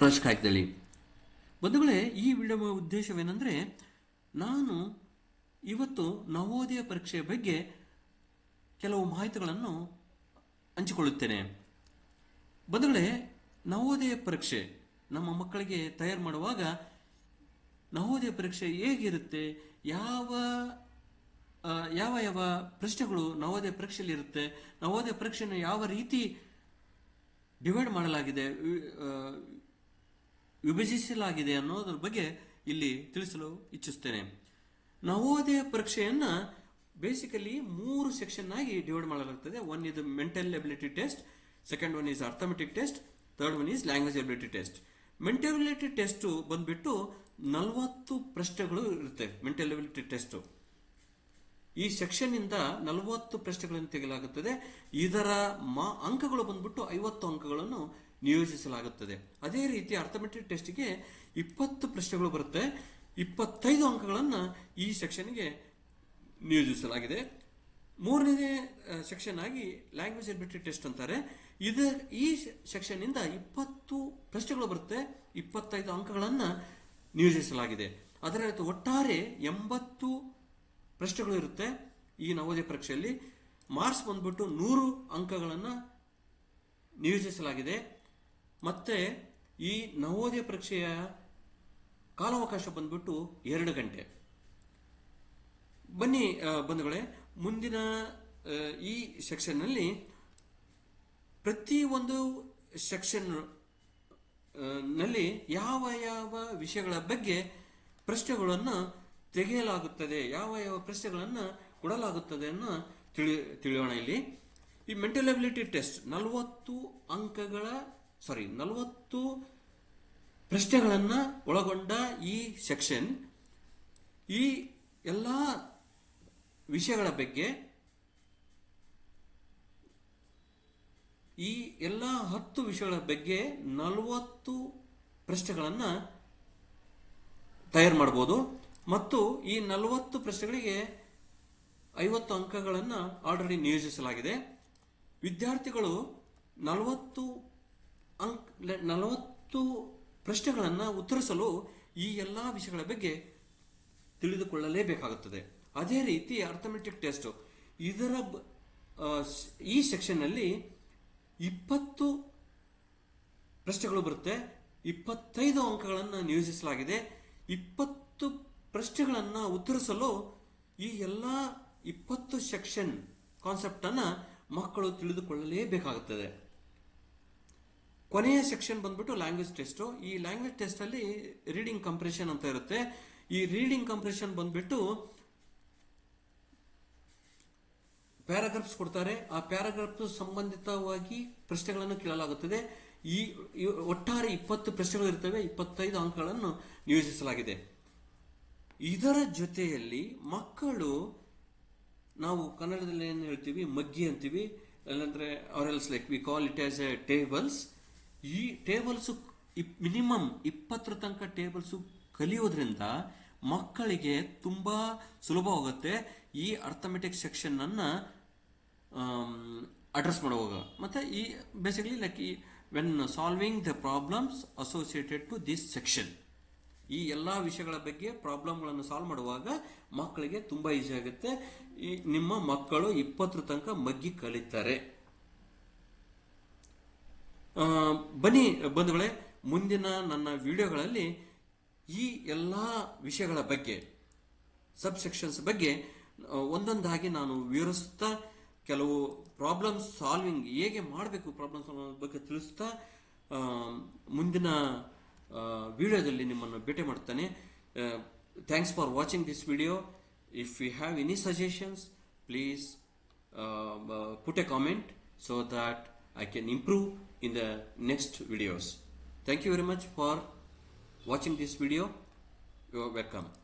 ಪ್ರಶ್ನೆ ಹಾಕಿದಳಿ ಬಂಧುಗಳೇ, ಈ ವಿಡಿಯೋ ಉದ್ದೇಶವೇನೆಂದರೆ, ನಾನು ಇವತ್ತು ನವೋದಯ ಪರೀಕ್ಷೆಯ ಬಗ್ಗೆ ಕೆಲವು ಮಾಹಿತಿಗಳನ್ನು ಹಂಚಿಕೊಳ್ಳುತ್ತೇನೆ. ಬಂಧುಗಳೇ, ನವೋದಯ ಪರೀಕ್ಷೆ ನಮ್ಮ ಮಕ್ಕಳಿಗೆ ತಯಾರು ಮಾಡುವಾಗ ನವೋದಯ ಪರೀಕ್ಷೆ ಹೇಗಿರುತ್ತೆ, ಯಾವ ಯಾವ ಯಾವ ಪ್ರಶ್ನೆಗಳು ನವೋದಯ ಪರೀಕ್ಷೆಯಲ್ಲಿ ಇರುತ್ತೆ, ನವೋದಯ ಪರೀಕ್ಷೆಯನ್ನು ಯಾವ ರೀತಿ ಡಿವೈಡ್ ಮಾಡಲಾಗಿದೆ, ವಿಭಜಿಸಲಾಗಿದೆ ಅನ್ನೋದ್ರ ಬಗ್ಗೆ ಇಲ್ಲಿ ತಿಳಿಸಲು ಇಚ್ಛಿಸ್ತೇನೆ. ನವೋದಯ ಪರೀಕ್ಷೆಯನ್ನ ಬೇಸಿಕಲಿ 3 ಸೆಕ್ಷನ್ ಆಗಿ ಡಿವೈಡ್ ಮಾಡಲಾಗುತ್ತದೆ. ಒನ್ ಇದು mental ability test, second one is arithmetic test, third one is language ability test. Mental ability test ಬಂದ್ಬಿಟ್ಟು 40 ಪ್ರಶ್ನೆಗಳು ಇರುತ್ತೆ. ಮೆಂಟಲ್ ಎಬಿಲಿಟಿ ಟೆಸ್ಟ್ ಈ ಸೆಕ್ಷನ್ ಇಂದ 40 ಪ್ರಶ್ನೆಗಳನ್ನು ತೆಗೆಯಲಾಗುತ್ತದೆ. ಇದರ ಅಂಕಗಳು ಬಂದ್ಬಿಟ್ಟು 50 ಅಂಕಗಳನ್ನು ನಿಯೋಜಿಸಲಾಗುತ್ತದೆ. ಅದೇ ರೀತಿ ಅರ್ಥಮೆಟಿಕ್ ಟೆಸ್ಟ್ಗೆ 20 ಪ್ರಶ್ನೆಗಳು ಬರುತ್ತೆ, 25 ಅಂಕಗಳನ್ನು ಈ ಸೆಕ್ಷನ್ಗೆ ನಿಯೋಜಿಸಲಾಗಿದೆ. ಮೂರನೇ ಸೆಕ್ಷನ್ ಆಗಿ ಲ್ಯಾಂಗ್ವೇಜ್ ಎಬಿಲಿಟಿ ಟೆಸ್ಟ್ ಅಂತಾರೆ. ಈ ಸೆಕ್ಷನ್ ಇಂದ 20 ಪ್ರಶ್ನೆಗಳು ಬರುತ್ತೆ, 25 ಅಂಕಗಳನ್ನು ನಿಯೋಜಿಸಲಾಗಿದೆ. ಅದರ ಒಟ್ಟಾರೆ 80 ಪ್ರಶ್ನೆಗಳು ಇರುತ್ತೆ. ಈ ನವೋದಯ ಪರೀಕ್ಷೆಯಲ್ಲಿ ಮಾರ್ಕ್ಸ್ ಬಂದ್ಬಿಟ್ಟು 100 ಅಂಕಗಳನ್ನು ನಿಯೋಜಿಸಲಾಗಿದೆ. ಮತ್ತೆ ಈ ನವೋದಯ ಪರೀಕ್ಷೆಯ ಕಾಲಾವಕಾಶ ಬಂದ್ಬಿಟ್ಟು 2 ಗಂಟೆ. ಬನ್ನಿ ಬಂಧುಗಳೇ, ಮುಂದಿನ ಈ ಸೆಕ್ಷನ್ ನಲ್ಲಿ ಪ್ರತಿಯೊಂದು ಸೆಕ್ಷನ್ ನಲ್ಲಿ ಯಾವ ಯಾವ ವಿಷಯಗಳ ಬಗ್ಗೆ ಪ್ರಶ್ನೆಗಳನ್ನು ತೆಗೆಯಲಾಗುತ್ತದೆ, ಯಾವ ಯಾವ ಪ್ರಶ್ನೆಗಳನ್ನು ಕೊಡಲಾಗುತ್ತದೆ ಅನ್ನೋ ತಿಳಿಯೋಣ. ಇಲ್ಲಿ ಈ ಮೆಂಟಲ್ ಎಬಿಲಿಟಿ ಟೆಸ್ಟ್ 40 ಪ್ರಶ್ನೆಗಳನ್ನು ಒಳಗೊಂಡ ಈ ಸೆಕ್ಷನ್ ಈ ಎಲ್ಲ ವಿಷಯಗಳ ಬಗ್ಗೆ, ಈ ಎಲ್ಲ 10 ವಿಷಯಗಳ ಬಗ್ಗೆ 40 ಪ್ರಶ್ನೆಗಳನ್ನು ತಯಾರು ಮಾಡಬಹುದು. ಮತ್ತು ಈ 40 ಪ್ರಶ್ನೆಗಳಿಗೆ 50 ಅಂಕಗಳನ್ನು ಆಲ್ರೆಡಿ ನಿಯೋಜಿಸಲಾಗಿದೆ. ವಿದ್ಯಾರ್ಥಿಗಳು 40 ಪ್ರಶ್ನೆಗಳನ್ನು ಉತ್ತರಿಸಲು ಈ ಎಲ್ಲಾ ವಿಷಯಗಳ ಬಗ್ಗೆ ತಿಳಿದುಕೊಳ್ಳಲೇಬೇಕಾಗುತ್ತದೆ. ಅದೇ ರೀತಿ ಅರ್ಥಮೆಟಿಕ್ ಟೆಸ್ಟ್ ಈ ಸೆಕ್ಷನ್ ನಲ್ಲಿ 20 ಪ್ರಶ್ನೆಗಳು ಬರುತ್ತೆ, 25 ಅಂಕಗಳನ್ನು ನಿಯೋಜಿಸಲಾಗಿದೆ. 20 ಪ್ರಶ್ನೆಗಳನ್ನು ಉತ್ತರಿಸಲು ಈ ಎಲ್ಲ 20 ಸೆಕ್ಷನ್ ಕಾನ್ಸೆಪ್ಟ್ ಅನ್ನ ಮಕ್ಕಳು ತಿಳಿದುಕೊಳ್ಳಲೇಬೇಕಾಗುತ್ತದೆ. ಕೊನೆಯ ಸೆಕ್ಷನ್ ಬಂದ್ಬಿಟ್ಟು ಲ್ಯಾಂಗ್ವೇಜ್ ಟೆಸ್ಟ್. ಈ ಲ್ಯಾಂಗ್ವೇಜ್ ಟೆಸ್ಟ್ ಅಲ್ಲಿ ರೀಡಿಂಗ್ ಕಂಪ್ರೆಷನ್ ಅಂತ ಇರುತ್ತೆ. ಈ ರೀಡಿಂಗ್ ಕಂಪ್ರೆಷನ್ ಬಂದ್ಬಿಟ್ಟು ಪ್ಯಾರಾಗ್ರಾಫ್ಸ್ ಕೊಡ್ತಾರೆ, ಆ ಪ್ಯಾರಾಗ್ರಾಫ್ ಸಂಬಂಧಿತವಾಗಿ ಪ್ರಶ್ನೆಗಳನ್ನು ಕೇಳಲಾಗುತ್ತದೆ. ಈ ಒಟ್ಟಾರೆ 20 ಪ್ರಶ್ನೆಗಳು ಇರ್ತವೆ, 25 ಅಂಕಗಳನ್ನು ನಿಯೋಜಿಸಲಾಗಿದೆ. ಇದರ ಜೊತೆಯಲ್ಲಿ ಮಕ್ಕಳು, ನಾವು ಕನ್ನಡದಲ್ಲಿ ಏನು ಹೇಳ್ತೀವಿ, ಮಗ್ಗಿ ಅಂತೀವಿ, ಅಲ್ಲಂದ್ರೆ or else like we call it as a tables. ಈ ಟೇಬಲ್ಸ್ ಮಿನಿಮಮ್ 20 ತನಕ ಟೇಬಲ್ಸ್ ಕಲಿಯೋದ್ರಿಂದ ಮಕ್ಕಳಿಗೆ ತುಂಬಾ ಸುಲಭವಾಗುತ್ತೆ ಈ ಅರ್ಥಮೆಟಿಕ್ ಸೆಕ್ಷನ್ ಅನ್ನ ಅಡ್ರೆಸ್ ಮಾಡುವಾಗ. ಮತ್ತೆ ಈ basically like when solving the problems associated to this section, ಈ ಎಲ್ಲಾ ವಿಷಯಗಳ ಬಗ್ಗೆ ಪ್ರಾಬ್ಲಮ್ಗಳನ್ನು ಸಾಲ್ವ್ ಮಾಡುವಾಗ ಮಕ್ಕಳಿಗೆ ತುಂಬಾ ಈಸಿ ಆಗುತ್ತೆ. ನಿಮ್ಮ ಮಕ್ಕಳು 20 ತನಕ ಮಗ್ಗಿ ಕಲಿತಾರೆ. ಬನ್ನಿ ಬಂಧುಗಳೇ, ಮುಂದಿನ ನನ್ನ ವಿಡಿಯೋಗಳಲ್ಲಿ ಈ ಎಲ್ಲಾ ವಿಷಯಗಳ ಬಗ್ಗೆ, ಸಬ್ ಸೆಕ್ಷನ್ಸ್ ಬಗ್ಗೆ ಒಂದೊಂದಾಗಿ ನಾನು ವಿವರಿಸುತ್ತಾ, ಕೆಲವು ಪ್ರಾಬ್ಲಮ್ ಸಾಲ್ವಿಂಗ್ ಹೇಗೆ ಮಾಡಬೇಕು ಪ್ರಾಬ್ಲಮ್ ಸಾಲ್ವ್ ಬಗ್ಗೆ ತಿಳಿಸುತ್ತಾ ಮುಂದಿನ ವಿಡಿಯೋದಲ್ಲಿ ನಿಮ್ಮನ್ನು ಭೇಟಿ ಮಾಡ್ತಾನೆ. Thanks for watching this video. If you have any suggestions, please put a comment so that I can improve in the next videos. Thank you very much for watching this video. You are welcome.